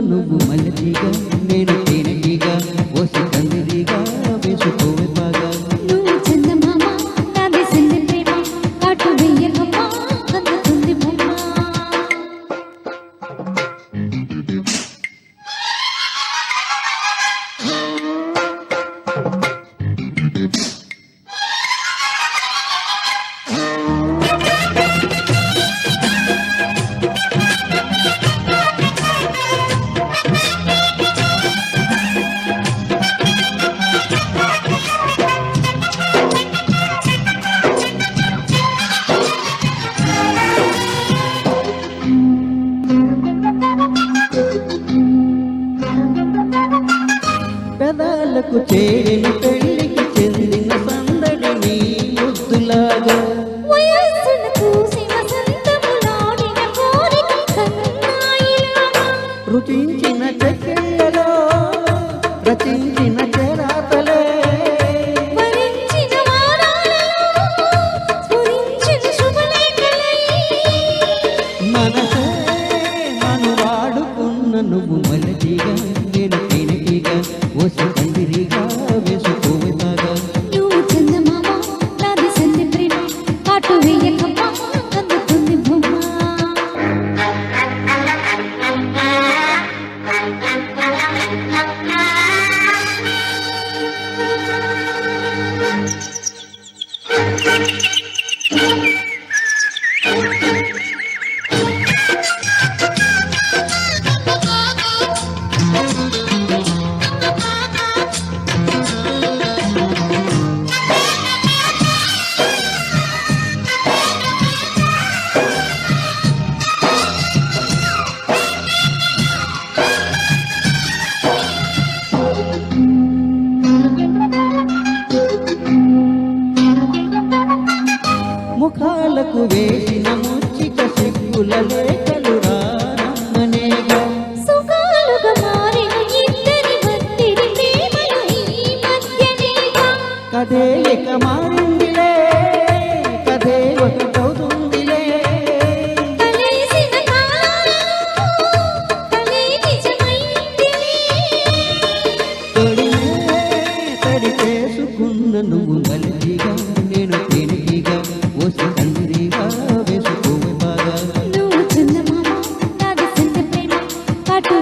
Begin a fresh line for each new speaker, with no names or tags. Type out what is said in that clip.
నువ్వు మల్లెగా నేను తేనెటీగా ఓసి కందిరిగా వేసుకోవే బాగా
నువ్వు చందమామ నాది సందె ప్రేమ కాటు వెయ్యకమ్మ కందుతుంది బొమ్మ
పెదాలకు చేరిన పెళ్లికి చెందిన సందడి నీ ముద్దులాగా
వయస్సును చూసి వసంతములాడిన కోరిక కన్నాయిలాగా
రుచించిన చెక్కెళ్ళలో రచించిన చెరాతలే
వరించిన వారాలలో స్ఫురించిన శుభలేఖలై
మనసే నన్ను వాడుకున్న నువ్వు మల్లెగా నేను తేనెటీగా ఓసి కందిరిగా వేసుకోవే బాగా
నువ్వు చందమామ నాది సందె ప్రేమ కాటు వెయ్యకమ్మ కందుతుంది బొమ్మ
ముఖాలకు వేసిన ముచ్చిక సిగ్గుల లేఖలు రానమ్మనేగా
సుఖాలుగా మారిన ఇద్దరి మధ్యని ప్రేమలు ఈ మధ్యనేగా
కథే ఇక మారిందిలే కథే ఒకటవుతుందిలే
కలిసిన కాలాలలో కలే నిజమైందిలే
తొడిమే తడి చేసుకున్న నువ్వు మల్లెగా నేను తేనెటీగా ఓసి కందిరిగా వేసుకోవే బాగా
నువ్వు చందమామ నాది సందె ప్రేమ కాటు